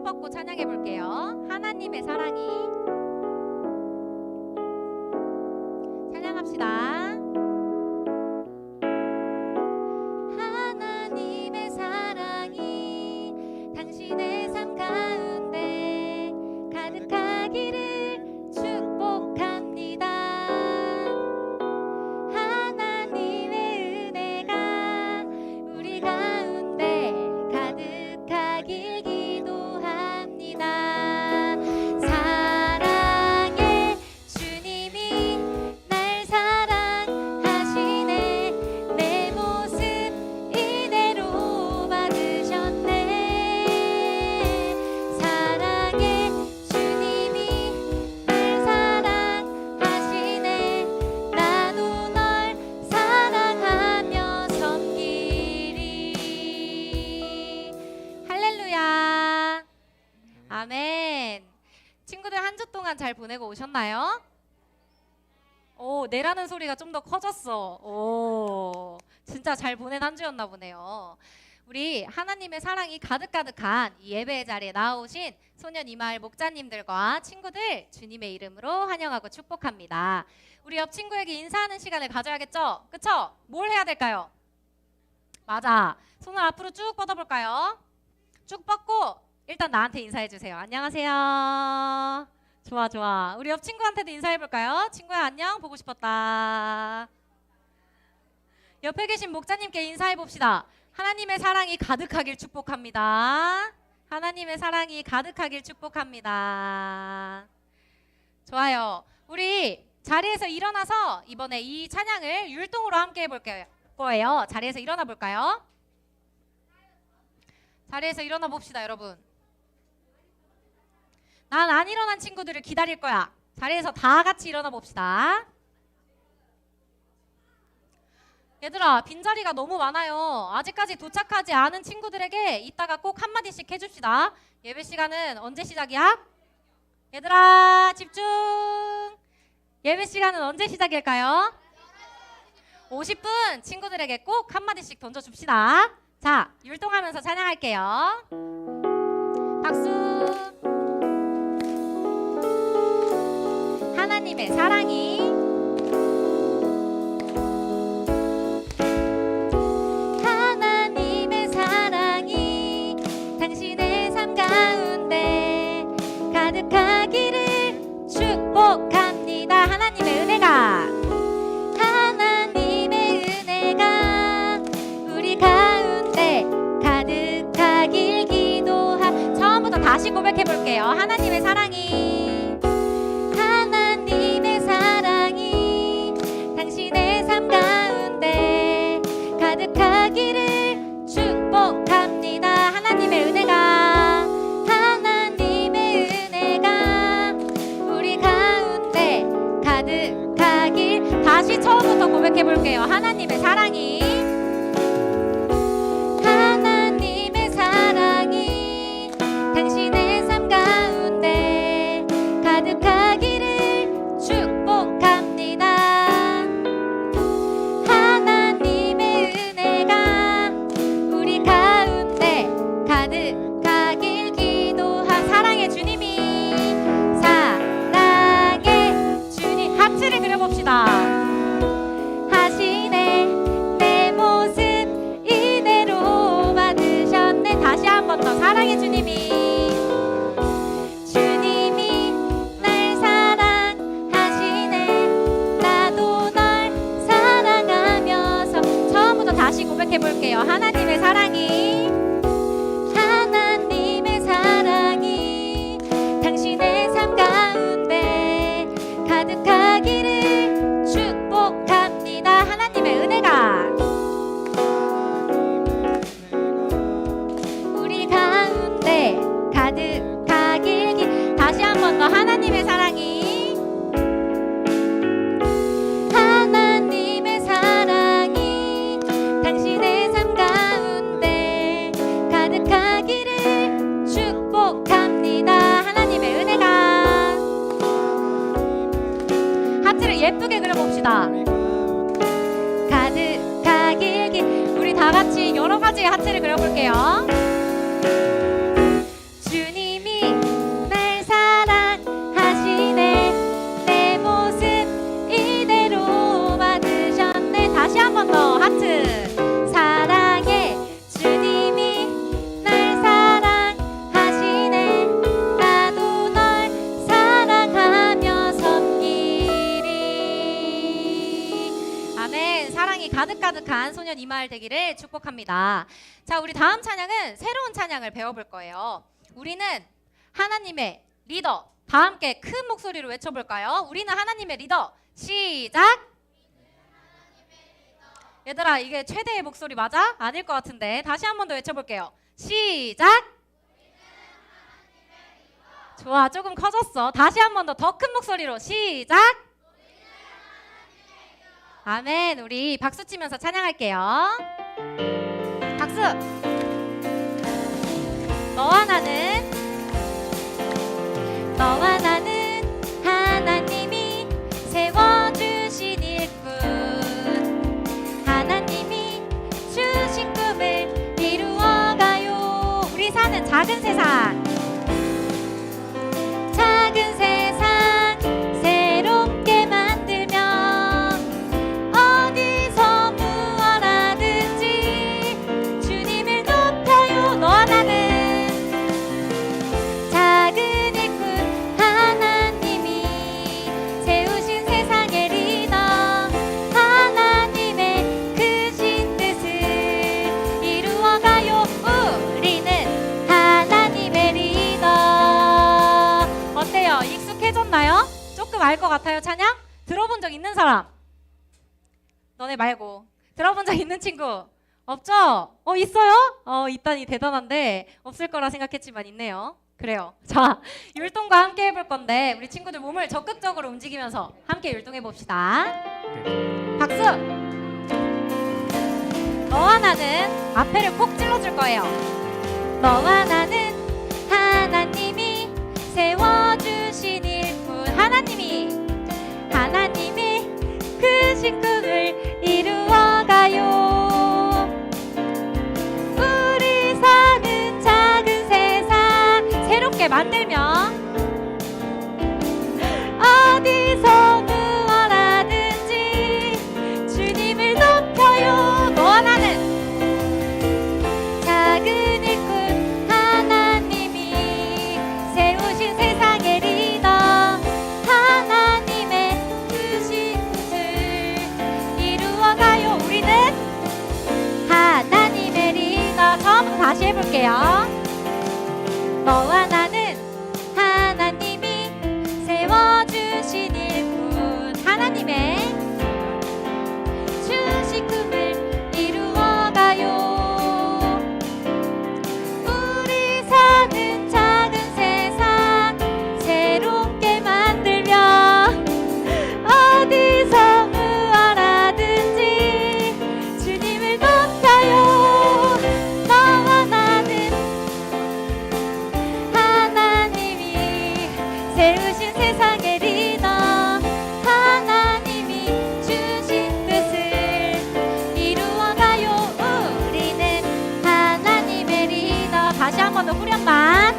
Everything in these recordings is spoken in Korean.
쭉 뻗고 찬양해 볼게요. 하나님의 사랑이. 찬양합시다. 하나님의 사랑이 당신의 삶 가운데 가득하기를 축복합니다. 하나님의 은혜가 우리 가운데 가득하길 기도합니다. 사랑의 주님이 날 사랑하시네. 내 모습 이대로 받으셨네. 사랑의 주님이 날 사랑하시네. 나도 널 사랑하며 섬기리. 할렐루야. 아멘. 친구들 한 주 동안 잘 보내고 오셨나요? 오, 내라는 소리가 좀 더 커졌어. 오, 진짜 잘 보낸 한 주였나 보네요. 우리 하나님의 사랑이 가득가득한 이 예배의 자리에 나오신 소년 이마을 목자님들과 친구들 주님의 이름으로 환영하고 축복합니다. 우리 옆 친구에게 인사하는 시간을 가져야겠죠? 그쵸? 뭘 해야 될까요? 맞아. 손을 앞으로 쭉 뻗어볼까요? 쭉 뻗고 일단 나한테 인사해 주세요. 안녕하세요. 좋아 좋아. 우리 옆 친구한테도 인사해 볼까요? 친구야 안녕. 보고 싶었다. 옆에 계신 목자님께 인사해 봅시다. 하나님의 사랑이 가득하길 축복합니다. 하나님의 사랑이 가득하길 축복합니다. 좋아요. 우리 자리에서 일어나서 이번에 이 찬양을 율동으로 함께 해볼 거예요. 자리에서 일어나 볼까요? 자리에서 일어나 봅시다, 여러분. 난 안 일어난 친구들을 기다릴 거야. 자리에서 다 같이 일어나 봅시다. 얘들아, 빈자리가 너무 많아요. 아직까지 도착하지 않은 친구들에게 이따가 꼭 한마디씩 해줍시다. 예배 시간은 언제 시작이야? 얘들아, 집중! 예배 시간은 언제 시작일까요? 50분 친구들에게 꼭 한마디씩 던져줍시다. 자, 율동하면서 찬양할게요. 박수! 하나님의 사랑이 하나님의 사랑이 당신의 삶 가운데 가득하기를 축복합니다. 하나님의 은혜가 우리 가운데 가득하길 처음부터 다시 고백해 볼게요. 하나님의 사랑이 당신의 삶 가운데 가득하기를 축복합니다. 하나님의 은혜가 우리 가운데 가득하길. 다시 처음부터 고백해 볼게요. 하나님의 사랑이 당신의 삶 가운데 가득하기를 축복합니다. 하나님의 은혜가 우리 가운데 가득하길 사랑의 주님이 사랑의 주님 하트를 그려봅시다. 하시네. 내 모습 이대로 받으셨네. 다시 한 번 더. 사랑의 주님이 날 사랑하시네. 나도 널 사랑하면서. 처음부터 다시 고백해 볼게요. 하나님의 사랑이 당신의 삶 가운데 가득하기를 축복합니다. 하나님의 은혜가 우리 가운데 가득하길. 다시 한 번 더. 하나님의 사랑이 당신의 삶 가운데 가득하기를 축복합니다. 하나님의 은혜가. 하트를 예쁘게 그려봅시다. 가득하길. 우리 다 같이 여러 가지의 하트를 그려볼게요. 주님 가득가득한 소년 이마을 되기를 축복합니다. 자, 우리 다음 찬양은 새로운 찬양을 배워볼 거예요. 우리는 하나님의 리더, 다 함께 큰 목소리로 외쳐볼까요? 우리는 하나님의 리더. 시작! 얘들아, 이게 최대의 목소리 맞아? 아닐 것 같은데 다시 한 번 더 외쳐볼게요. 시작! 좋아, 조금 커졌어. 다시 한 번 더 큰 목소리로 시작! 아멘. 우리 박수 치면서 찬양할게요. 박수! 너와 나는 하나님이 세워주신 일꾼, 하나님이 주신 꿈을 이루어가요. 우리 사는 작은 세상 새롭게 만들면 어디서 무엇 하든지 주님을 높여요. 너와 나는 작은 일꾼, 하나님이 세우신 세상의 리더, 하나님의 크신 뜻을 이루어가요. 우리는 하나님의 리더. 어때요? 익숙해졌나요? 조금 알 것 같아요. 찬양? 들어본 적 있는 사람? 너네 말고 들어본 적 있는 친구? 없죠? 있어요? 있다니 대단한데 없을 거라 생각했지만 있네요. 그래요. 자, 율동과 함께 해볼 건데 우리 친구들 몸을 적극적으로 움직이면서 함께 율동해 봅시다. 박수! 너와 나는 앞에를 꼭 찔러줄 거예요. 너와 나는 하나님이 세워주신 일꾼, 하나님이 크신 꿈을 이루어가요. 우리 사는 작은 세상 새롭게 만들면 어디서 무엇 하든지 주님을 높여요. 너와 나는 작은 일꾼, 하나님이 세우신 세상의 리더, 하나님의 크신 뜻을 이루어가요. 우리는 하나님의 리더. 처음부터 다시 해볼게요. 너와 나는 하나님이 세워주신 일꾼, 하나님의 주신 꿈을 이루어가요. 우리 사는 작은 세상 새롭게 만들면 어디서 무엇 하든지 주님을 높여요. 너와 나는 하나님이 세우신 세상의 리더, 하나님이 주신 뜻을 이루어가요. 우리는 하나님의 리더. 다시 한 번 더 후렴만.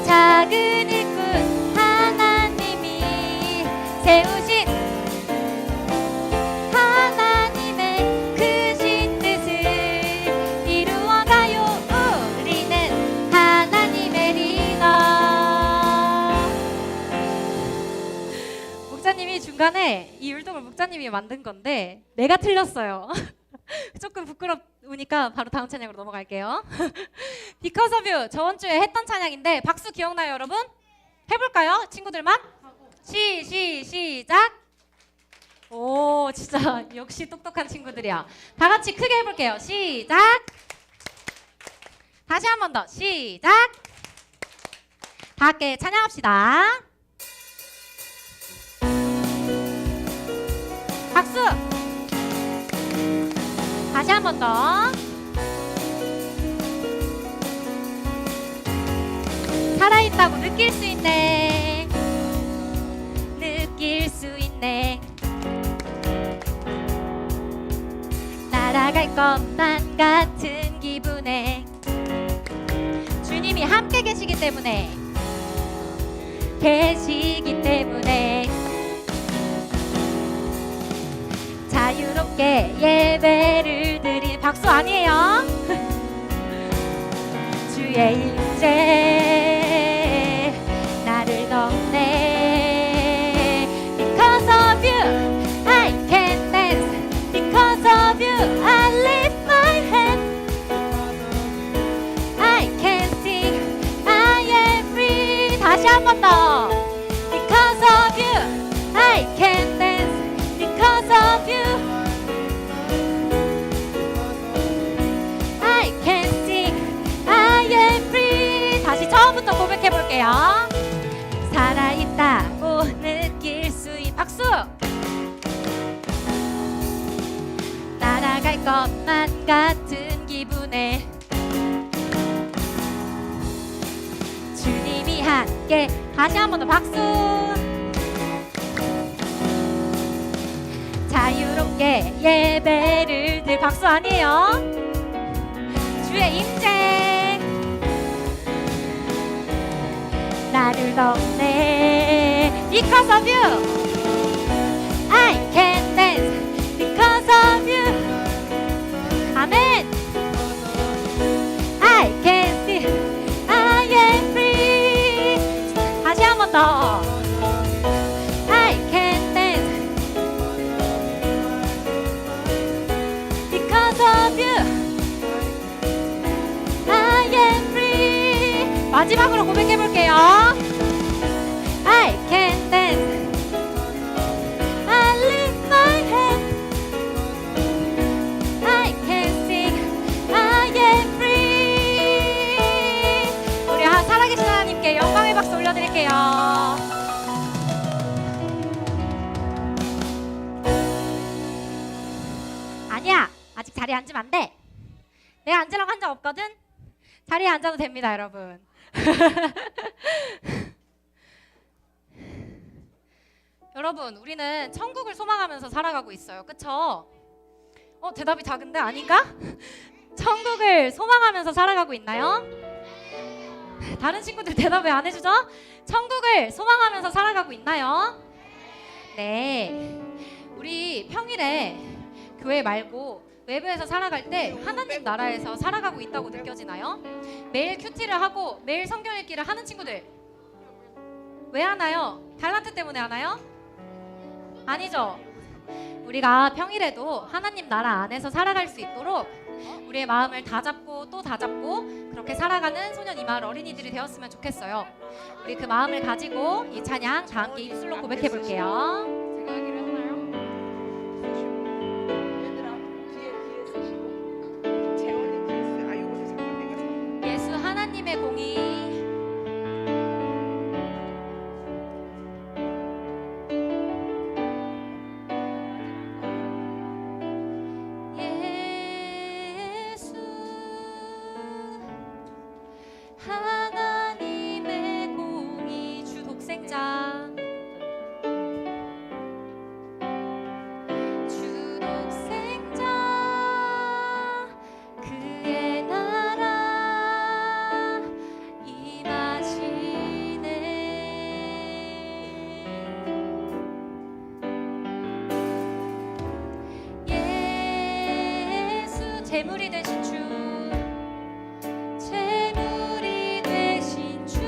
작은 일꾼, 하나님이 세우신 하나님의 크신 뜻을 이루어가요. 우리는 하나님의 리더. 목사님이 중간에 이 율동을 목사님이 만든 건데 내가 틀렸어요. 조금 부끄러우니까 바로 다음 찬양으로 넘어갈게요. Because of You 저번 주에 했던 찬양인데 박수 기억나요, 여러분? 해볼까요? 친구들만? 시작! 오, 진짜 역시 똑똑한 친구들이야. 다 같이 크게 해볼게요. 시작! 다시 한 번 더. 시작! 다 함께 찬양합시다. 박수! 다시 한 번 더. 살아있다고 느낄 수 있네. 느낄 수 있네. 날아갈 것만 같은 기분에 주님이 함께 계시기 때문에 자유롭게 예배를 드린 박수 아니에요? 주의 임재 나를 덮네. Because of you I can dance. 볼게요. 살아있다고 느낄 수 있는 박수. 날아갈 것만 같은 기분에 주님이 함께. 다시 한 번 더 박수. 자유롭게 예배를 들. 박수 아니에요. 주의 임재 나를 덮네. Because of you I can dance. Because of you 아멘. I can see I am free. 다시 한 번 더. I can dance because of you I am free. 마지막으로 고백해 볼게요. I can dance I lift my hand I can sing I am free. 우리 살아계신 하나님께 영광의 박수 올려드릴게요. 아니야, 아직 자리에 앉으면 안 돼. 내가 앉으라고 한 적 없거든. 자리에 앉아도 됩니다, 여러분. 여러분, 우리는 천국을 소망하면서 살아가고 있어요. 그쵸? 대답이 작은데 아닌가? 천국을 소망하면서 살아가고 있나요? 다른 친구들 대답 왜 안 해주죠? 천국을 소망하면서 살아가고 있나요? 네. 우리 평일에 교회 말고 외부에서 살아갈 때 하나님 나라에서 살아가고 있다고 느껴지나요? 매일 큐티를 하고 매일 성경 읽기를 하는 친구들 왜 하나요? 달란트 때문에 하나요? 아니죠. 우리가 평일에도 하나님 나라 안에서 살아갈 수 있도록 우리의 마음을 다잡고 또 다잡고 그렇게 살아가는 소년 이마을 어린이들이 되었으면 좋겠어요. 우리 그 마음을 가지고 이 찬양 다 함께 입술로 고백해 볼게요. 제가 하기로 했나요? 얘들아 뒤에 쓰시고 재원이 뒤에 쓰. 아 요거는 잠깐 내가 예수 하나님의 공의 예수 하나님의 공의 주 독생자 주 독생자 그의 나라 임하시네. 예수 제물이 되신 주 제물이 되신 주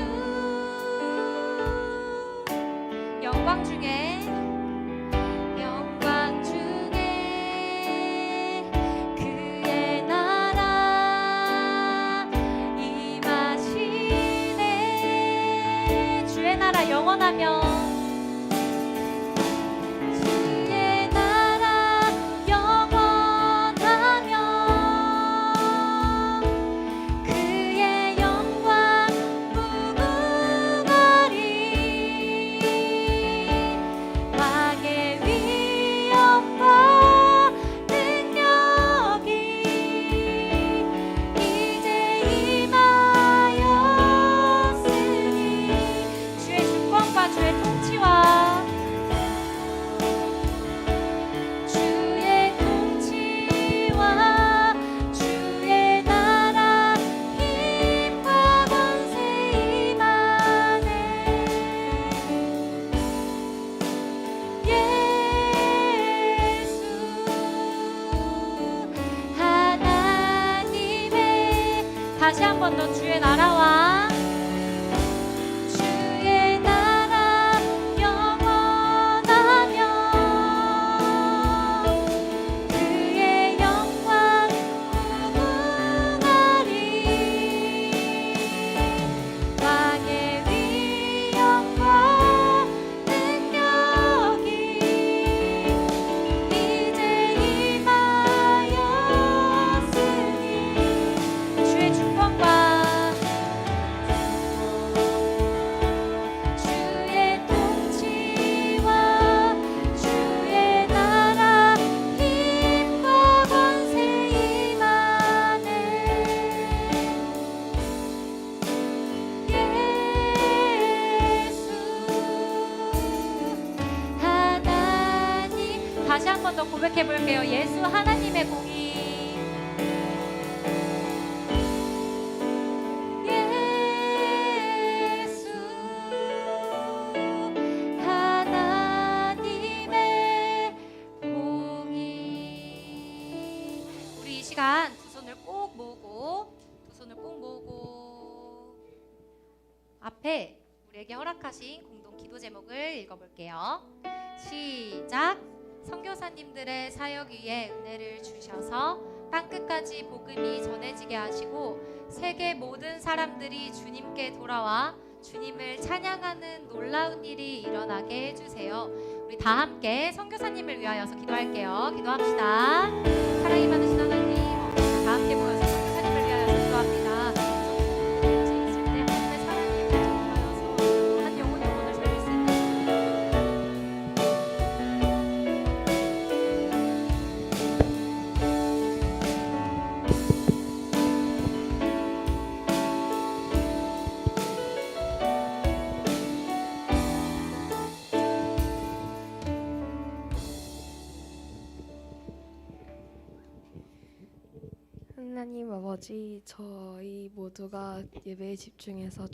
영광 중에 영광 중에 그의 나라 임하시네. 주의 나라 영원하며 주의 나라 영원하며 그의 영광 무궁하리. 왕의 위엄과 능력이 이제 임하였으니 주의 주권과 주의 통치와 주의 통치와 주의 나라 힘과 권세 임하네. 예수 하나님의 다시 한 번 더 주의 나라와 주의 나라 영원하며 그의 영광 무궁하리. 왕의 위엄과 능력이 이제 임하였으니 주의 주권과 다시 한 번 더 고백해 볼게요. 예수 하나님의 공의. 예수 하나님의 공의. 우리 이 시간 두 손을 꼭 모으고 앞에 우리에게 허락하신 공동 기도 제목을 읽어볼게요. 시작. 선교사님들의 사역 위에 은혜를 주셔서 땅끝까지 복음이 전해지게 하시고 세계 모든 사람들이 주님께 돌아와 주님을 찬양하는 놀라운 일이 일어나게 해주세요. 우리 다 함께 선교사님을 위하여서 기도할게요. 기도합시다. 사랑이 많으신 하나님, 다 함께 모여서 선교사님을 위하여서 기도합니다. 있을 때 하나님의 사랑이 가져하여서 한 영혼 영혼을 살릴 수 있는 하나님 아버지, 저희 모두가 예배에 집중해서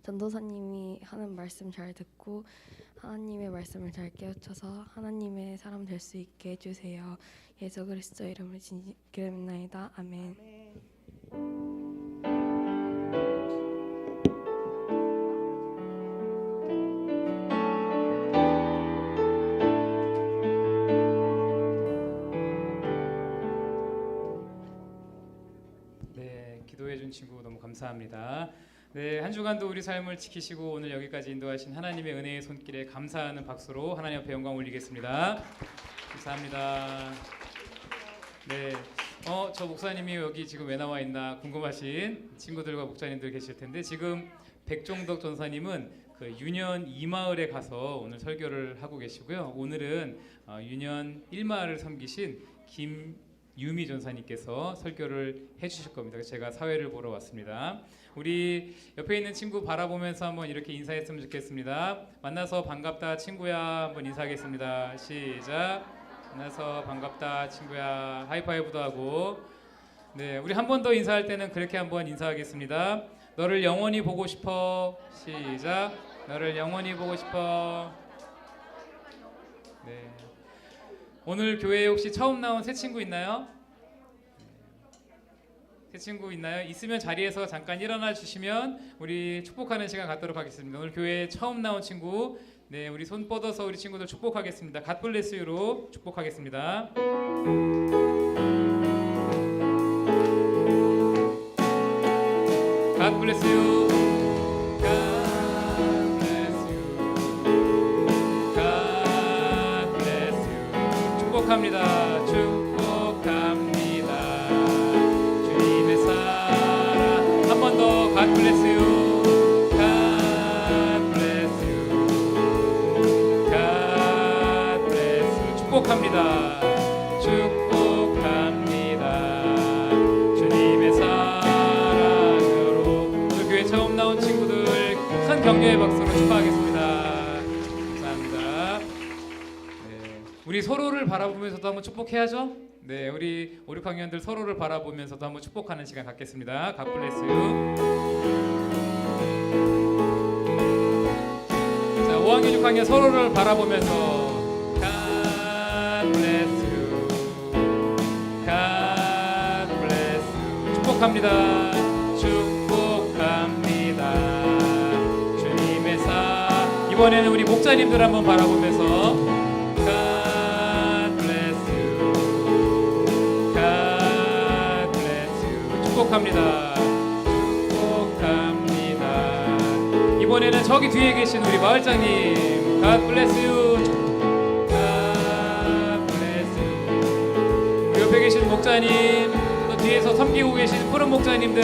전도사님이 하는 말씀 잘 듣고 하나님의 말씀을 잘 깨우쳐서 하나님의 사람 될 수 있게 해주세요. 예수 그리스도 이름으로 기도합나이다. 아멘. 기도해준 친구 너무 감사합니다. 네, 한 주간도 우리 삶을 지키시고 오늘 여기까지 인도하신 하나님의 은혜의 손길에 감사하는 박수로 하나님 앞에 영광 올리겠습니다. 감사합니다. 네, 저 목사님이 여기 지금 왜 나와 있나 궁금하신 친구들과 목사님들 계실 텐데 지금 백종덕 전사님은 그 유년 2마을에 가서 오늘 설교를 하고 계시고요. 오늘은 유년 1마을을 섬기신 유미 전사님께서 설교를 해주실 겁니다. 제가 사회를 보러 왔습니다. 우리 옆에 있는 친구 바라보면서 한번 이렇게 인사했으면 좋겠습니다. 만나서 반갑다 친구야 한번 인사하겠습니다. 시작. 만나서 반갑다 친구야. 하이파이브도 하고. 네, 우리 한 번 더 인사할 때는 그렇게 한번 인사하겠습니다. 너를 영원히 보고 싶어. 시작. 너를 영원히 보고 싶어. 네. 오늘 교회에 혹시 처음 나온 새 친구 있나요? 새 친구 있나요? 있으면 자리에서 잠깐 일어나 주시면 우리 축복하는 시간 갖도록 하겠습니다. 오늘 교회에 처음 나온 친구, 네, 우리 손 뻗어서 우리 친구들 축복하겠습니다. God bless you로 축복하겠습니다. God bless you. 축복합니다. 축복합니다. 주님의 사랑 한 번 더 God bless you. God bless you. God bless you. 축복합니다. 축복합니다. 주님의 사랑으로. 오늘 교회 처음 나온 친구들 큰 격려의 박수로 축하하겠습니다. 우리 서로를 바라보면서도 한번 축복해야죠. 네, 우리 5, 6학년들 서로를 바라보면서도 한번 축복하는 시간 갖겠습니다. God bless you. 자, 5학년, 6학년 서로를 바라보면서 God bless you. God bless you. 축복합니다. 축복합니다. 주님의 이번에는 우리 목자님들 한번 바라보면서 축복합니다. 축복합니다. 이번에는 저기 뒤에 계신 우리 마을장님, God bless you. God bless you. 우리 옆에 계신 목자님, 또 뒤에서 섬기고 계신 푸른 목자님들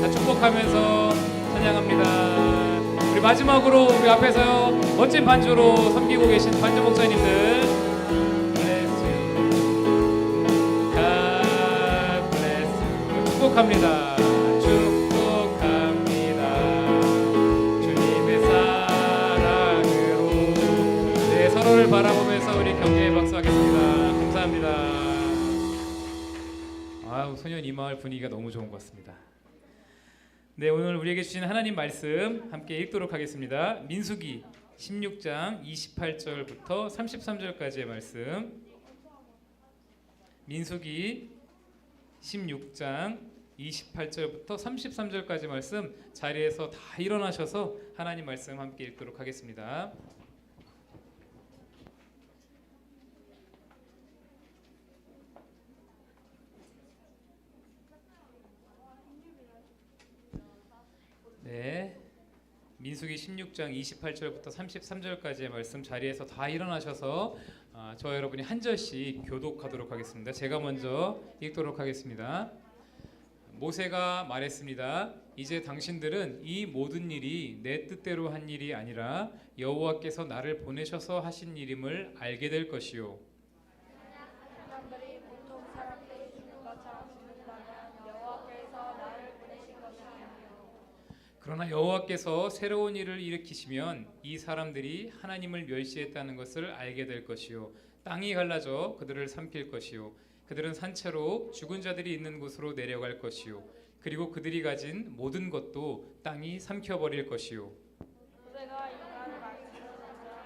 다 축복하면서 찬양합니다. 우리 마지막으로 우리 앞에서 멋진 반주로 섬기고 계신 반주 목사님들, 축복합니다. 축복합니다. 주님의 사랑으로. 네, 서로를 바라보며 우리 경례의 박수 하겠습니다. 감사합니다. 아우, 소년 이 마을 분위기가 너무 좋은 것 같습니다. 네, 오늘 우리에게 주신 하나님 말씀 함께 읽도록 하겠습니다. 민수기 16장 28절부터 33절까지의 말씀. 민수기 16장 28절부터 33절까지 말씀 자리에서 다 일어나셔서 하나님 말씀 함께 읽도록 하겠습니다. 네, 민수기 16장 28절부터 33절까지의 말씀 자리에서 다 일어나셔서 저 여러분이 한 절씩 교독하도록 하겠습니다. 제가 먼저 읽도록 하겠습니다. 모세가 말했습니다. 이제 당신들은 이 모든 일이 내 뜻대로 한 일이 아니라 여호와께서 나를 보내셔서 하신 일임을 알게 될 것이요. 사람들이 보통 사람들이 죽는 것처럼 죽는다면 여호와께서 나를 보내신 것이 아니요. 그러나 여호와께서 새로운 일을 일으키시면 이 사람들이 하나님을 멸시했다는 것을 알게 될 것이요. 땅이 갈라져 그들을 삼킬 것이요. 그들은 산채로 죽은 자들이 있는 곳으로 내려갈 것이요. 그리고 그들이 가진 모든 것도 땅이 삼켜버릴 것이요. 모세가 인간을 말씀하셨으나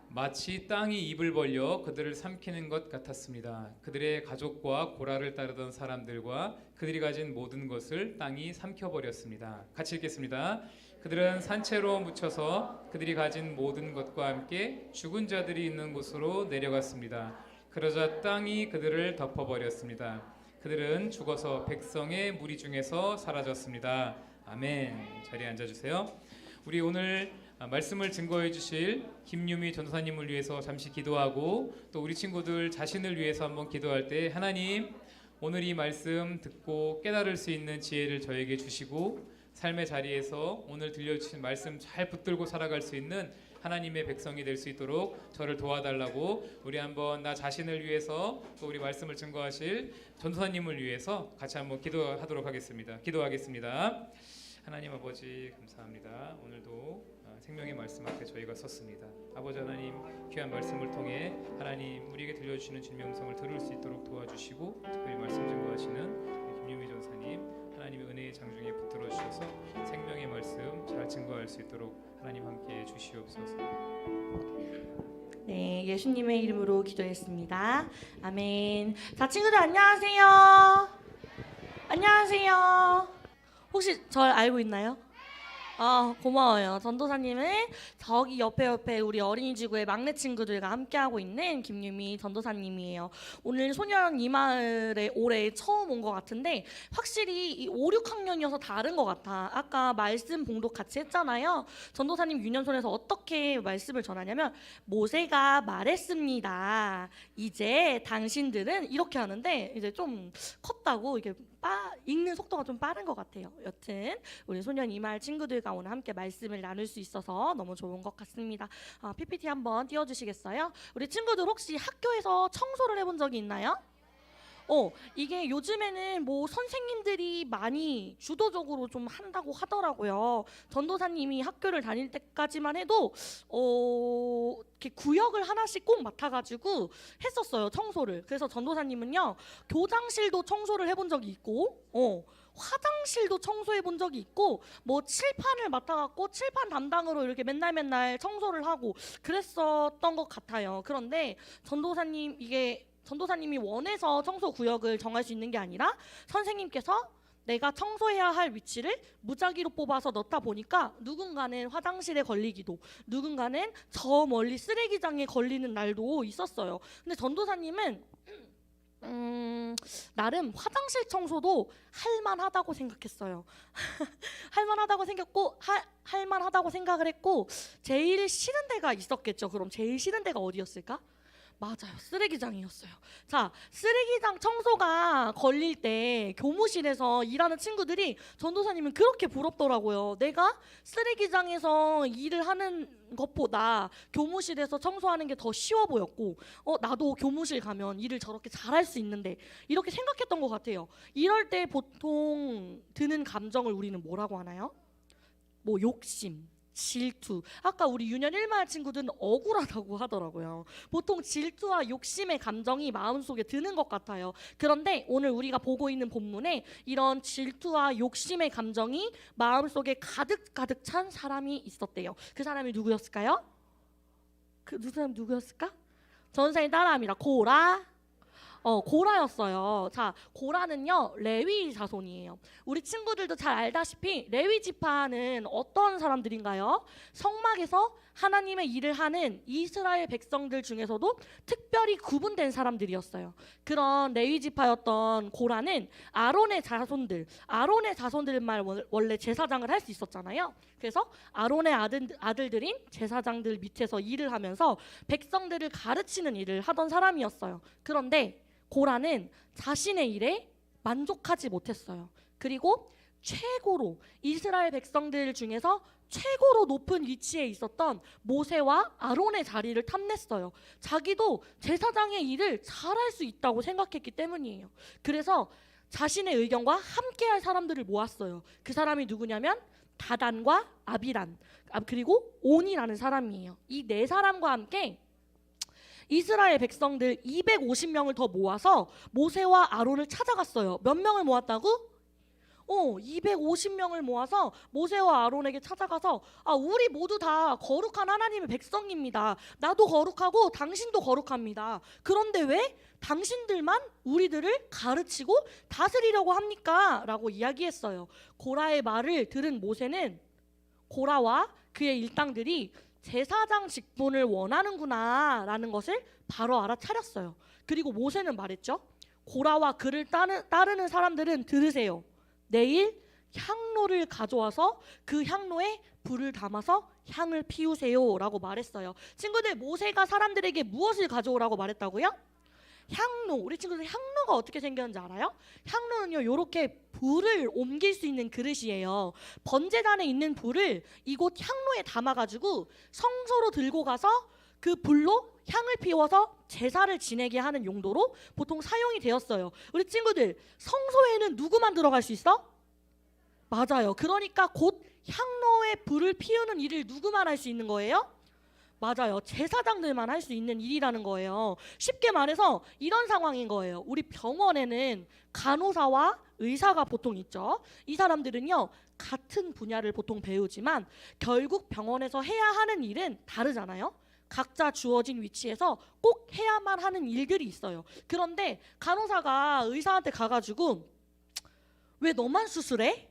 마치 땅이 입을 벌려 그들을 삼키는 것 같았습니다. 그들의 가족과 고라를 따르던 사람들과 그들이 가진 모든 것을 땅이 삼켜버렸습니다. 같이 읽겠습니다. 그들은 산채로 묻혀서 그들이 가진 모든 것과 함께 죽은 자들이 있는 곳으로 내려갔습니다. 그러자 땅이 그들을 덮어버렸습니다. 그들은 죽어서 백성의 무리 중에서 사라졌습니다. 아멘. 자리에 앉아주세요. 우리 오늘 말씀을 증거해 주실 김유미 전도사님을 위해서 잠시 기도하고 또 우리 친구들 자신을 위해서 한번 기도할 때 하나님 오늘 이 말씀 듣고 깨달을 수 있는 지혜를 저에게 주시고 삶의 자리에서 오늘 들려주신 말씀 잘 붙들고 살아갈 수 있는 하나님의 백성이 될 수 있도록 저를 도와달라고 우리 한번 나 자신을 위해서 또 우리 말씀을 증거하실 전도사님을 위해서 같이 한번 기도하도록 하겠습니다. 기도하겠습니다. 하나님 아버지 감사합니다. 오늘도 생명의 말씀 앞에 저희가 섰습니다. 아버지 하나님 귀한 말씀을 통해 하나님 우리에게 들려주시는 주님의 음성을 들을 수 있도록 도와주시고 특별히 말씀 증거하시는 김유미 전사님 하나님의 은혜의 장중에 붙들어 주셔서 생명의 말씀 잘 증거할 수 있도록 하나님 함께해 주시옵소서. 네, 예수님의 이름으로 기도했습니다. 아멘. 자, 친구들 안녕하세요. 안녕하세요. 혹시 절 알고 있나요? 고마워요. 전도사님은 저기 옆에 우리 어린이지구의 막내 친구들과 함께하고 있는 김유미 전도사님이에요. 오늘 소년 이마을에 올해 처음 온 것 같은데 확실히 이 5, 6학년이어서 다른 것 같아. 아까 말씀 봉독 같이 했잖아요. 전도사님 유년촌에서 어떻게 말씀을 전하냐면 모세가 말했습니다. 이제 당신들은 이렇게 하는데 이제 좀 컸다고 이게 읽는 속도가 좀 빠른 것 같아요. 여튼 우리 소년 이마을 친구들과 오늘 함께 말씀을 나눌 수 있어서 너무 좋은 것 같습니다. PPT 한번 띄워주시겠어요? 우리 친구들 혹시 학교에서 청소를 해본 적이 있나요? 이게 요즘에는 뭐 선생님들이 많이 주도적으로 좀 한다고 하더라고요. 전도사님이 학교를 다닐 때까지만 해도 이렇게 구역을 하나씩 꼭 맡아가지고 했었어요, 청소를. 그래서 전도사님은요, 교장실도 청소를 해본 적이 있고, 화장실도 청소해 본 적이 있고, 뭐 칠판을 맡아갖고 칠판 담당으로 이렇게 맨날 청소를 하고 그랬었던 것 같아요. 그런데 전도사님이 원해서 청소 구역을 정할 수 있는 게 아니라 선생님께서 내가 청소해야 할 위치를 무작위로 뽑아서 넣다 보니까 누군가는 화장실에 걸리기도 누군가는 저 멀리 쓰레기장에 걸리는 날도 있었어요. 근데 전도사님은 나름 화장실 청소도 할만하다고 생각했어요. 할만하다고 생각했고 할만하다고 생각을 했고 제일 싫은 데가 있었겠죠. 그럼 제일 싫은 데가 어디였을까? 맞아요. 쓰레기장이었어요. 자, 쓰레기장 청소가 걸릴 때 교무실에서 일하는 친구들이 전도사님은 그렇게 부럽더라고요. 내가 쓰레기장에서 일을 하는 것보다 교무실에서 청소하는 게 더 쉬워 보였고 나도 교무실 가면 일을 저렇게 잘할 수 있는데 이렇게 생각했던 것 같아요. 이럴 때 보통 드는 감정을 우리는 뭐라고 하나요? 뭐 욕심, 질투. 아까 우리 유년 1말 친구들은 억울하다고 하더라고요. 보통 질투와 욕심의 감정이 마음속에 드는 것 같아요. 그런데 오늘 우리가 보고 있는 본문에 이런 질투와 욕심의 감정이 마음속에 가득 찬 사람이 있었대요. 그 사람이 누구였을까요? 그 사람 누구였을까? 전사님 따라합니다. 고라였어요. 자, 고라는요 레위 자손이에요. 우리 친구들도 잘 알다시피 레위 지파는 어떤 사람들인가요? 성막에서 하나님의 일을 하는 이스라엘 백성들 중에서도 특별히 구분된 사람들이었어요. 그런 레위 지파였던 고라는 아론의 자손들만 원래 제사장을 할 수 있었잖아요. 그래서 아론의 아들들인 제사장들 밑에서 일을 하면서 백성들을 가르치는 일을 하던 사람이었어요. 그런데 고라는 자신의 일에 만족하지 못했어요. 그리고 최고로 이스라엘 백성들 중에서 최고로 높은 위치에 있었던 모세와 아론의 자리를 탐냈어요. 자기도 제사장의 일을 잘할 수 있다고 생각했기 때문이에요. 그래서 자신의 의견과 함께할 사람들을 모았어요. 그 사람이 누구냐면 다단과 아비란 그리고 온이라는 사람이에요. 이 네 사람과 함께 이스라엘 백성들 250명을 더 모아서 모세와 아론을 찾아갔어요. 몇 명을 모았다고? 250명을 모아서 모세와 아론에게 찾아가서 우리 모두 다 거룩한 하나님의 백성입니다. 나도 거룩하고 당신도 거룩합니다. 그런데 왜 당신들만 우리들을 가르치고 다스리려고 합니까? 라고 이야기했어요. 고라의 말을 들은 모세는 고라와 그의 일당들이 제사장 직분을 원하는구나 라는 것을 바로 알아차렸어요. 그리고 모세는 말했죠. 고라와 그를 따르는 사람들은 들으세요. 내일 향로를 가져와서 그 향로에 불을 담아서 향을 피우세요 라고 말했어요. 친구들, 모세가 사람들에게 무엇을 가져오라고 말했다고요? 향로. 우리 친구들 향로가 어떻게 생겼는지 알아요? 향로는요 이렇게 불을 옮길 수 있는 그릇이에요. 번제단에 있는 불을 이곳 향로에 담아가지고 성소로 들고 가서 그 불로 향을 피워서 제사를 지내게 하는 용도로 보통 사용이 되었어요. 우리 친구들, 성소에는 누구만 들어갈 수 있어? 맞아요. 그러니까 곧 향로에 불을 피우는 일을 누구만 할 수 있는 거예요? 맞아요. 제사장들만 할 수 있는 일이라는 거예요. 쉽게 말해서 이런 상황인 거예요. 우리 병원에는 간호사와 의사가 보통 있죠. 이 사람들은요 같은 분야를 보통 배우지만 결국 병원에서 해야 하는 일은 다르잖아요. 각자 주어진 위치에서 꼭 해야만 하는 일들이 있어요. 그런데 간호사가 의사한테 가가지고 왜 너만 수술해?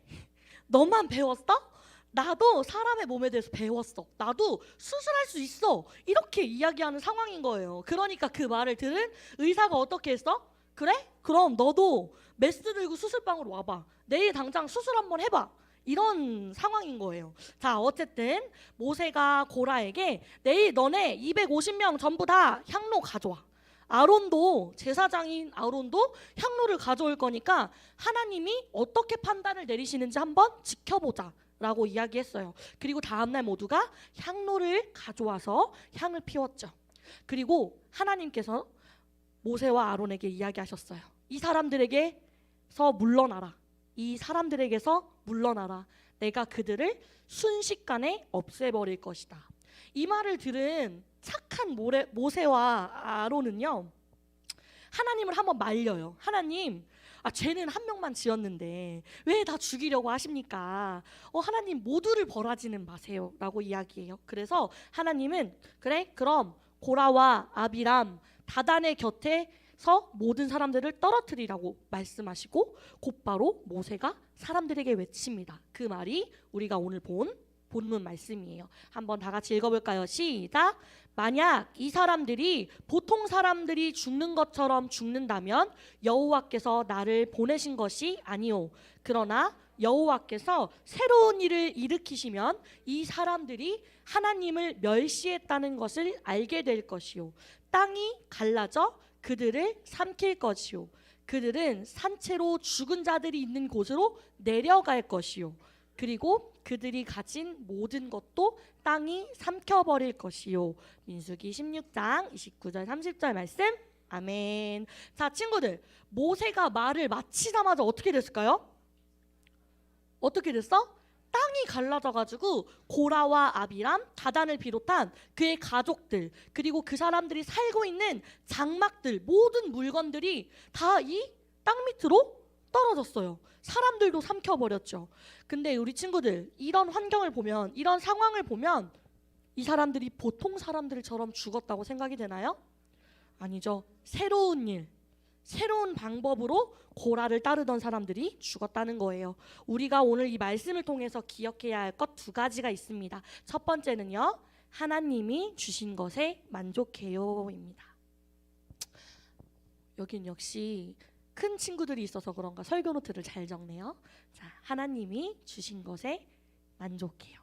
너만 배웠어? 나도 사람의 몸에 대해서 배웠어. 나도 수술할 수 있어. 이렇게 이야기하는 상황인 거예요. 그러니까 그 말을 들은 의사가 어떻게 했어? 그래? 그럼 너도 메스 들고 수술방으로 와봐. 내일 당장 수술 한번 해봐. 이런 상황인 거예요. 자, 어쨌든 모세가 고라에게 내일 너네 250명 전부 다 향로 가져와. 아론도, 제사장인 아론도 향로를 가져올 거니까 하나님이 어떻게 판단을 내리시는지 한번 지켜보자 라고 이야기했어요. 그리고 다음날 모두가 향로를 가져와서 향을 피웠죠. 그리고 하나님께서 모세와 아론에게 이야기하셨어요. 이 사람들에게서 물러나라. 이 사람들에게서 물러나라. 내가 그들을 순식간에 없애버릴 것이다. 이 말을 들은 착한 모세와 아론은요 하나님을 한번 말려요. 하나님, 죄는 한 명만 지었는데 왜 다 죽이려고 하십니까? 하나님, 모두를 벌하지는 마세요 라고 이야기해요. 그래서 하나님은 그래? 그럼 고라와 아비람, 다단의 곁에서 모든 사람들을 떨어뜨리라고 말씀하시고 곧바로 모세가 사람들에게 외칩니다. 그 말이 우리가 오늘 본 본문 말씀이에요. 한번 다 같이 읽어볼까요? 시작! 만약 이 사람들이 보통 사람들이 죽는 것처럼 죽는다면 여호와께서 나를 보내신 것이 아니오. 그러나 여호와께서 새로운 일을 일으키시면 이 사람들이 하나님을 멸시했다는 것을 알게 될 것이요. 땅이 갈라져 그들을 삼킬 것이요. 그들은 산채로 죽은 자들이 있는 곳으로 내려갈 것이요. 그리고 그들이 가진 모든 것도 땅이 삼켜버릴 것이요. 민수기 16장 29절 30절 말씀. 아멘. 자, 친구들, 모세가 말을 마치자마자 어떻게 됐을까요? 어떻게 됐어? 땅이 갈라져가지고 고라와 아비람, 다단을 비롯한 그의 가족들, 그리고 그 사람들이 살고 있는 장막들, 모든 물건들이 다 이 땅 밑으로 떨어졌어요. 사람들도 삼켜버렸죠. 근데 우리 친구들, 이런 환경을 보면, 이런 상황을 보면 이 사람들이 보통 사람들처럼 죽었다고 생각이 되나요? 아니죠. 새로운 일, 새로운 방법으로 고라를 따르던 사람들이 죽었다는 거예요. 우리가 오늘 이 말씀을 통해서 기억해야 할 것 두 가지가 있습니다. 첫 번째는요, 하나님이 주신 것에 만족해요입니다. 여긴 역시 큰 친구들이 있어서 그런가 설교 노트를 잘 적네요. 자, 하나님이 주신 것에 만족해요.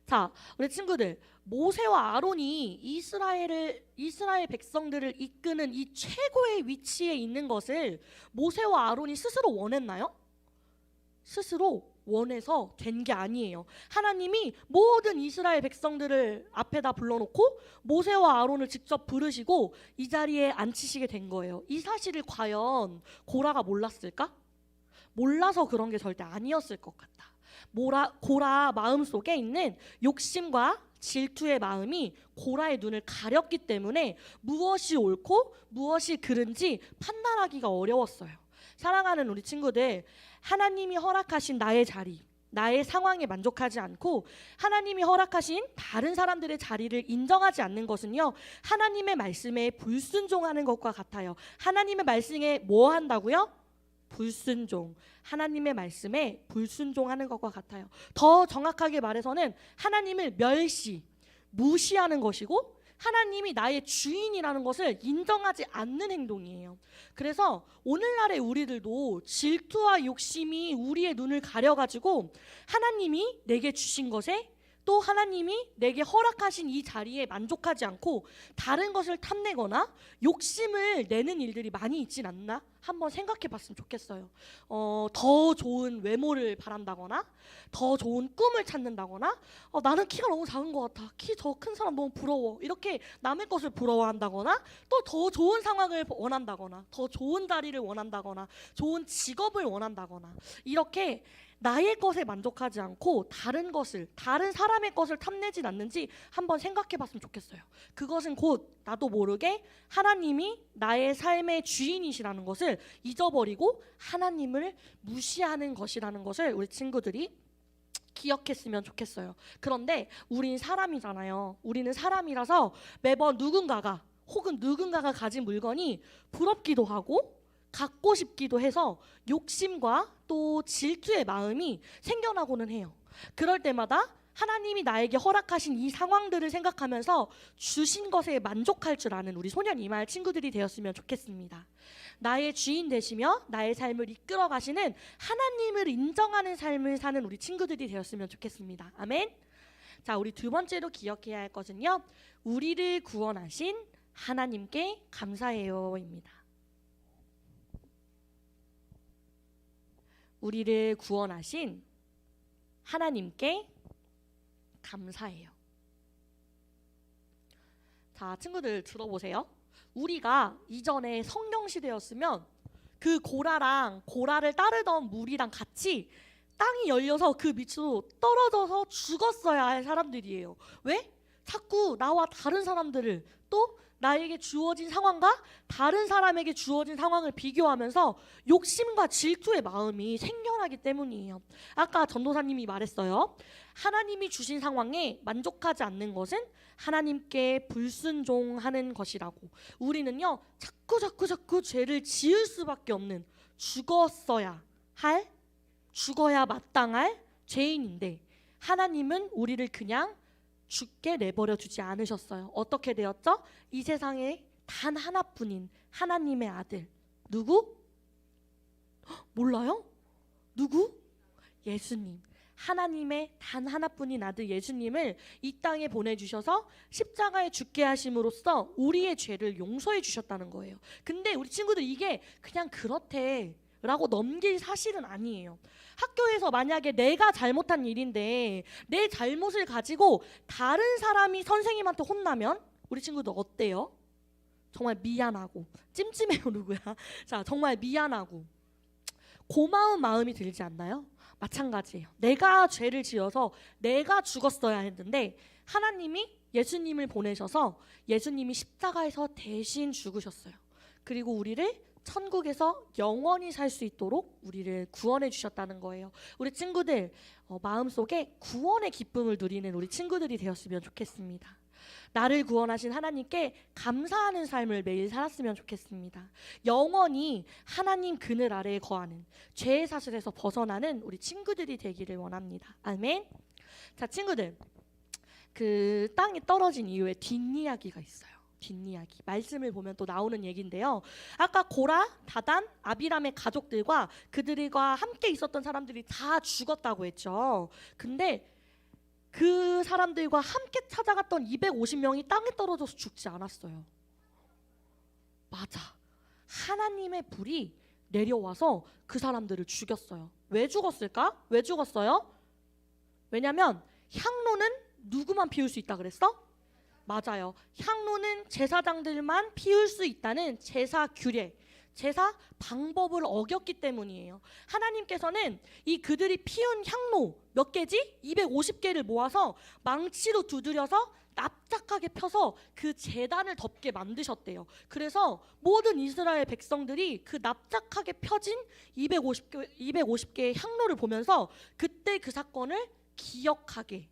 자, 우리 친구들, 모세와 아론이 이스라엘 백성들을 이끄는 이 최고의 위치에 있는 것을 모세와 아론이 스스로 원했나요? 스스로 원해서 된 게 아니에요. 하나님이 모든 이스라엘 백성들을 앞에다 불러놓고 모세와 아론을 직접 부르시고 이 자리에 앉히시게 된 거예요. 이 사실을 과연 고라가 몰랐을까? 몰라서 그런 게 절대 아니었을 것 같다. 고라 마음속에 있는 욕심과 질투의 마음이 고라의 눈을 가렸기 때문에 무엇이 옳고 무엇이 그른지 판단하기가 어려웠어요. 사랑하는 우리 친구들, 하나님이 허락하신 나의 자리, 나의 상황에 만족하지 않고 하나님이 허락하신 다른 사람들의 자리를 인정하지 않는 것은요, 하나님의 말씀에 불순종하는 것과 같아요. 하나님의 말씀에 뭐 한다고요? 불순종. 하나님의 말씀에 불순종하는 것과 같아요. 더 정확하게 말해서는 하나님을 무시하는 것이고 하나님이 나의 주인이라는 것을 인정하지 않는 행동이에요. 그래서 오늘날의 우리들도 질투와 욕심이 우리의 눈을 가려가지고 하나님이 내게 주신 것에, 또 하나님이 내게 허락하신 이 자리에 만족하지 않고 다른 것을 탐내거나 욕심을 내는 일들이 많이 있진 않나? 한번 생각해 봤으면 좋겠어요. 더 좋은 외모를 바란다거나 더 좋은 꿈을 찾는다거나 나는 키가 너무 작은 것 같아, 키 더 큰 사람 너무 부러워, 이렇게 남의 것을 부러워한다거나, 또 더 좋은 상황을 원한다거나, 더 좋은 자리를 원한다거나, 좋은 직업을 원한다거나, 이렇게 나의 것에 만족하지 않고 다른 사람의 것을 탐내진 않는지 한번 생각해 봤으면 좋겠어요. 그것은 곧 나도 모르게 하나님이 나의 삶의 주인이시라는 것을 잊어버리고 하나님을 무시하는 것이라는 것을 우리 친구들이 기억했으면 좋겠어요. 그런데 우린 사람이잖아요. 우리는 사람이라서 매번 누군가가 가진 물건이 부럽기도 하고 갖고 싶기도 해서 욕심과 또 질투의 마음이 생겨나고는 해요. 그럴 때마다 하나님이 나에게 허락하신 이 상황들을 생각하면서 주신 것에 만족할 줄 아는 우리 소년 이말 친구들이 되었으면 좋겠습니다. 나의 주인 되시며 나의 삶을 이끌어 가시는 하나님을 인정하는 삶을 사는 우리 친구들이 되었으면 좋겠습니다. 아멘. 자, 우리 두 번째로 기억해야 할 것은요, 우리를 구원하신 하나님께 감사해요입니다. 우리를 구원하신 하나님께 감사해요. 자, 친구들 들어보세요. 우리가 이전에 성령 시대였으면 그 고라를 따르던 무리랑 같이 땅이 열려서 그 밑으로 떨어져서 죽었어야 할 사람들이에요. 왜? 자꾸 나와 다른 사람들을, 또 나에게 주어진 상황과 다른 사람에게 주어진 상황을 비교하면서 욕심과 질투의 마음이 생겨나기 때문이에요. 아까 전도사님이 말했어요. 하나님이 주신 상황에 만족하지 않는 것은 하나님께 불순종하는 것이라고. 우리는요, 자꾸 죄를 지을 수밖에 없는, 죽어야 마땅할 죄인인데 하나님은 우리를 그냥 죽게 내버려 두지 않으셨어요. 어떻게 되었죠? 이 세상에 단 하나뿐인 하나님의 아들. 누구? 몰라요? 누구? 예수님. 하나님의 단 하나뿐인 아들 예수님을 이 땅에 보내주셔서 십자가에 죽게 하심으로써 우리의 죄를 용서해 주셨다는 거예요. 근데 우리 친구들 이게 그냥 그렇대 라고 넘길 사실은 아니에요. 학교에서 만약에 내가 잘못한 일인데 내 잘못을 가지고 다른 사람이 선생님한테 혼나면 우리 친구들 어때요? 정말 미안하고 찜찜해요. 누구야? 자, 정말 미안하고 고마운 마음이 들지 않나요? 마찬가지예요. 내가 죄를 지어서 내가 죽었어야 했는데 하나님이 예수님을 보내셔서 예수님이 십자가에서 대신 죽으셨어요. 그리고 우리를 천국에서 영원히 살 수 있도록 우리를 구원해 주셨다는 거예요. 우리 친구들 마음속에 구원의 기쁨을 누리는 우리 친구들이 되었으면 좋겠습니다. 나를 구원하신 하나님께 감사하는 삶을 매일 살았으면 좋겠습니다. 영원히 하나님 그늘 아래에 거하는 죄의 사슬에서 벗어나는 우리 친구들이 되기를 원합니다. 아멘. 자, 친구들, 그 땅이 떨어진 이후에 뒷이야기가 있어요. 뒷이야기. 말씀을 보면 또 나오는 얘기인데요. 아까 고라, 다단, 아비람의 가족들과 그들과 함께 있었던 사람들이 다 죽었다고 했죠. 근데 그 사람들과 함께 찾아갔던 250명이 땅에 떨어져서 죽지 않았어요. 맞아. 하나님의 불이 내려와서 그 사람들을 죽였어요. 왜 죽었을까? 왜 죽었어요? 왜냐면 향로는 누구만 피울 수 있다 그랬어? 맞아요. 향로는 제사장들만 피울 수 있다는 제사 규례, 제사 방법을 어겼기 때문이에요. 하나님께서는 이 그들이 피운 향로 몇 개지? 250개를 모아서 망치로 두드려서 납작하게 펴서 그 제단을 덮게 만드셨대요. 그래서 모든 이스라엘 백성들이 그 납작하게 펴진 250개의 향로를 보면서 그때 그 사건을 기억하게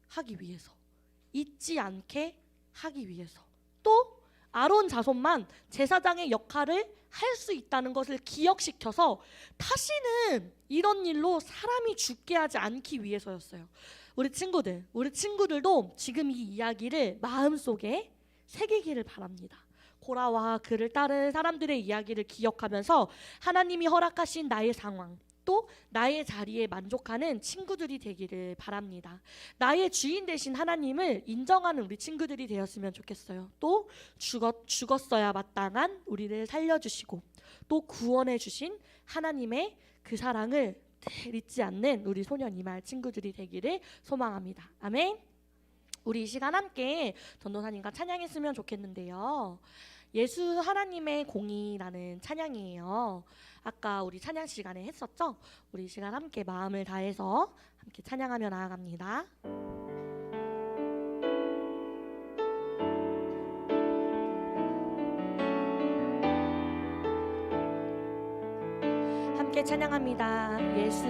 하기 위해서, 잊지 않게 하기 위해서, 또 아론 자손만 제사장의 역할을 할 수 있다는 것을 기억시켜서 다시는 이런 일로 사람이 죽게 하지 않기 위해서였어요. 우리 친구들도 지금 이 이야기를 마음속에 새기기를 바랍니다. 고라와 그를 따른 사람들의 이야기를 기억하면서 하나님이 허락하신 나의 상황, 또 나의 자리에 만족하는 친구들이 되기를 바랍니다. 나의 주인 되신 하나님을 인정하는 우리 친구들이 되었으면 좋겠어요. 또 죽었어야 마땅한 우리를 살려주시고 또 구원해 주신 하나님의 그 사랑을 잊지 않는 우리 소년 이말 친구들이 되기를 소망합니다. 아멘. 우리 이 시간 함께 전도사님과 찬양했으면 좋겠는데요. 예수 하나님의 공이라는 찬양이에요. 아까 우리 찬양 시간에 했었죠? 우리 이 시간 함께 마음을 다해서 함께 찬양하며 나아갑니다. 함께 찬양합니다. 예수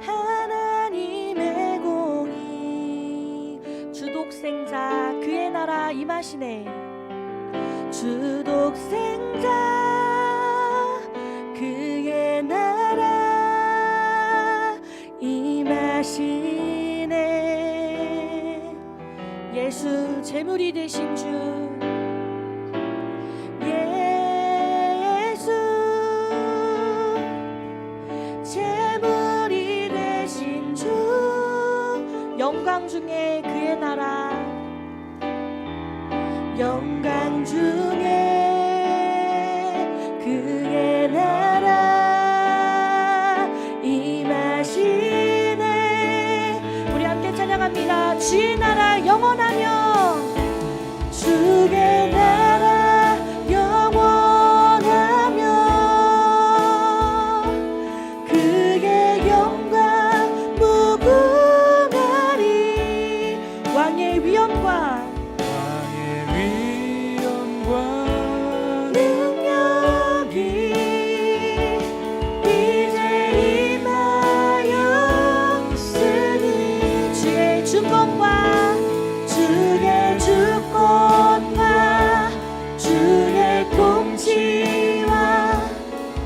하나님의 공의 주독생자 그의 나라 임하시네. 주독생자 그의 나라 임하시네. 예수 제물이 되신 주 예수 제물이 되신 주 영광 중에 그의 나라 영광 중에 그의 나라 임하시네. 우리 함께 찬양합니다. 주의 나라 영원하며 주의 나라 영원하며 그의 영광 무궁하리. 왕의 위엄과 능력이 이제 임하였으니 주의 주권과 주의 주권과 주의 통치와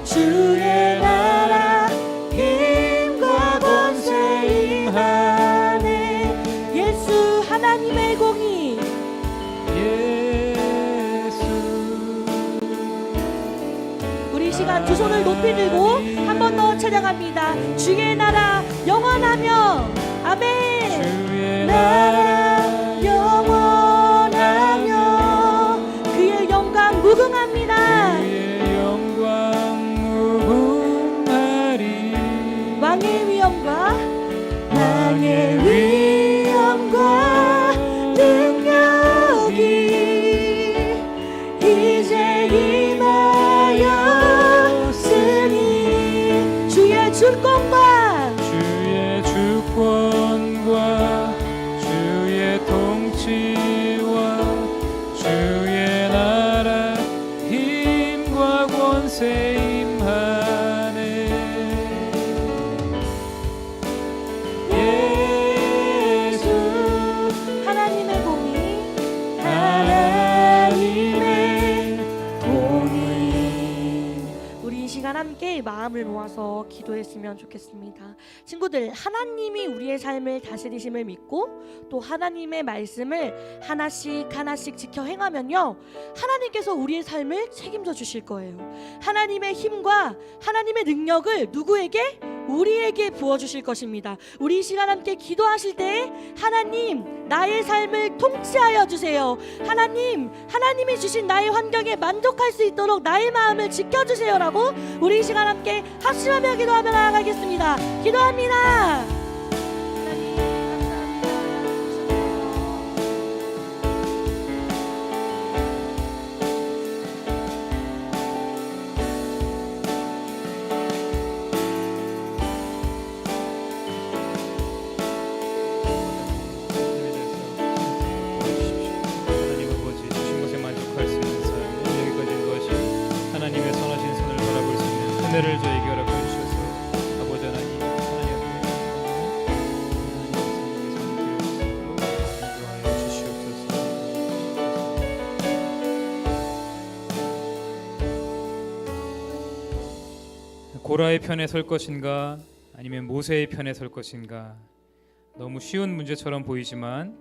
주의 나라 힘과 권세 임하네. 예수 하나님의 공의 우리 이 시간 두 손을 높이 들고 한 번 더 찬양합니다. 주의 나라 영원하며 아멘. 주의 나라 영원하며 그의 영광 무궁합니다. 그의 영광 무궁하리. 왕의 위엄과 왕의 위엄과 능력이 주권과 주의 통치와 주의 나라 힘과 권세 임하네. 예수 하나님의 공의 우리 이 시간 함께 마음을 모아서 기도했으면 좋겠습니다. 친구들, 하나님이 우리의 삶을 다스리심을 믿고 또 하나님의 말씀을 하나씩 지켜 행하면요, 하나님께서 우리의 삶을 책임져 주실 거예요. 하나님의 힘과 하나님의 능력을 누구에게? 우리에게 부어주실 것입니다. 우리 이 시간 함께 기도하실 때 하나님, 나의 삶을 통치하여 주세요. 하나님이 주신 나의 환경에 만족할 수 있도록 나의 마음을 지켜주세요라고 우리 이 시간 함께 합심하며 기도하며 나아가겠습니다. 기도합니다. 하나님, 감사합니다. 하나님 아버지, 주신 것에 만족할 수 있는 삶, 여기까지 인도하신 하나님의 선하신 손을 바라볼 수 있는 은혜를 저에게 허락해 주셔서 아버지 하나님 인도하여 주시옵소서. 고라의 편에 설 것인가 아니면 모세의 편에 설 것인가, 너무 쉬운 문제처럼 보이지만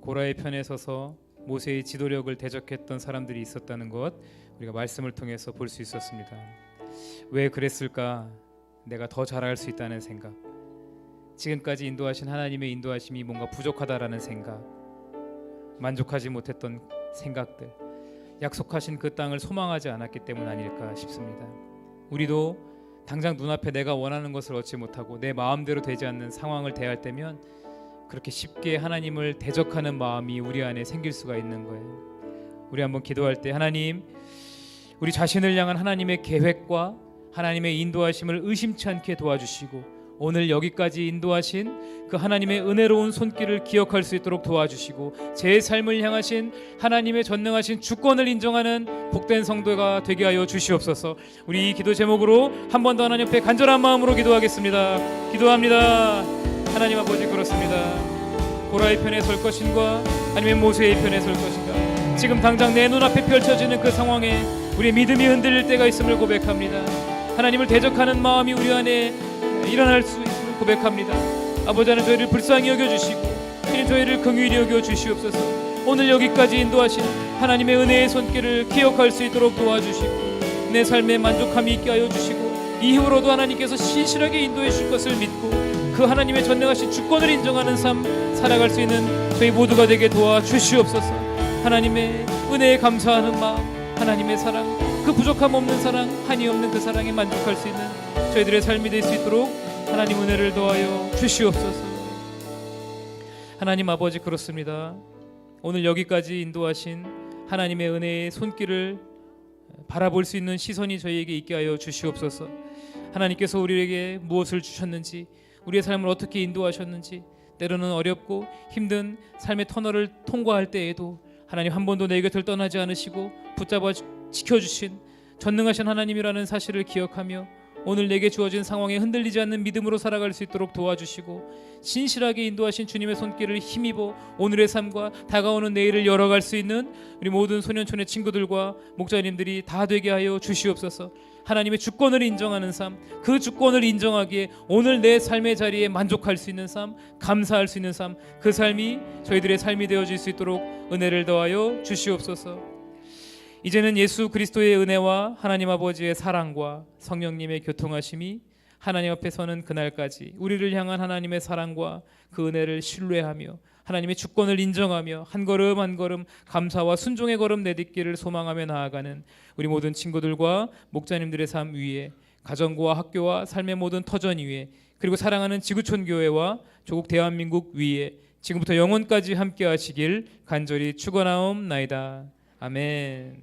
고라의 편에 서서 모세의 지도력을 대적했던 사람들이 있었다는 것, 우리가 말씀을 통해서 볼 수 있었습니다. 왜 그랬을까? 내가 더 잘할 수 있다는 생각, 지금까지 인도하신 하나님의 인도하심이 뭔가 부족하다라는 생각, 만족하지 못했던 생각들, 약속하신 그 땅을 소망하지 않았기 때문 아닐까 싶습니다. 우리도 당장 눈앞에 내가 원하는 것을 얻지 못하고 내 마음대로 되지 않는 상황을 대할 때면 그렇게 쉽게 하나님을 대적하는 마음이 우리 안에 생길 수가 있는 거예요. 우리 한번 기도할 때, 하나님, 우리 자신을 향한 하나님의 계획과 하나님의 인도하심을 의심치 않게 도와주시고 오늘 여기까지 인도하신 그 하나님의 은혜로운 손길을 기억할 수 있도록 도와주시고 제 삶을 향하신 하나님의 전능하신 주권을 인정하는 복된 성도가 되게 하여 주시옵소서. 우리 이 기도 제목으로 한 번 더 하나님 앞에 간절한 마음으로 기도하겠습니다. 기도합니다. 하나님 아버지, 그렇습니다. 고라의 편에 설 것인가 아니면 모세의 편에 설 것인가, 지금 당장 내 눈앞에 펼쳐지는 그 상황에 우리의 믿음이 흔들릴 때가 있음을 고백합니다. 하나님을 대적하는 마음이 우리 안에 일어날 수 있음을 고백합니다. 아버지 하나님, 저희를 불쌍히 여겨주시고 하나님 저희를 긍휼히 여겨 주시옵소서. 오늘 여기까지 인도하신 하나님의 은혜의 손길을 기억할 수 있도록 도와주시고 내 삶에 만족함이 있게 하여 주시고 이후로도 하나님께서 신실하게 인도해 주실 것을 믿고 그 하나님의 전능하신 주권을 인정하는 삶 살아갈 수 있는 저희 모두가 되게 도와주시옵소서. 하나님의 은혜에 감사하는 마음, 하나님의 사랑, 그 부족함 없는 사랑, 한이 없는 그 사랑에 만족할 수 있는 저희들의 삶이 될 수 있도록 하나님 은혜를 더하여 주시옵소서. 하나님 아버지, 그렇습니다. 오늘 여기까지 인도하신 하나님의 은혜의 손길을 바라볼 수 있는 시선이 저희에게 있게 하여 주시옵소서. 하나님께서 우리에게 무엇을 주셨는지, 우리의 삶을 어떻게 인도하셨는지, 때로는 어렵고 힘든 삶의 터널을 통과할 때에도 하나님 한 번도 내 곁을 떠나지 않으시고 붙잡아 지켜주신 전능하신 하나님이라는 사실을 기억하며 오늘 내게 주어진 상황에 흔들리지 않는 믿음으로 살아갈 수 있도록 도와주시고 신실하게 인도하신 주님의 손길을 힘입어 오늘의 삶과 다가오는 내일을 열어갈 수 있는 우리 모든 소년촌의 친구들과 목자님들이 다 되게 하여 주시옵소서. 하나님의 주권을 인정하는 삶, 그 주권을 인정하기에 오늘 내 삶의 자리에 만족할 수 있는 삶, 감사할 수 있는 삶, 그 삶이 저희들의 삶이 되어질 수 있도록 은혜를 더하여 주시옵소서. 이제는 예수 그리스도의 은혜와 하나님 아버지의 사랑과 성령님의 교통하심이 하나님 앞에 서는 그날까지 우리를 향한 하나님의 사랑과 그 은혜를 신뢰하며 하나님의 주권을 인정하며 한 걸음 한 걸음 감사와 순종의 걸음 내딛기를 소망하며 나아가는 우리 모든 친구들과 목자님들의 삶 위에, 가정과 학교와 삶의 모든 터전 위에, 그리고 사랑하는 지구촌 교회와 조국 대한민국 위에 지금부터 영원까지 함께 하시길 간절히 축원하옵나이다. 아멘.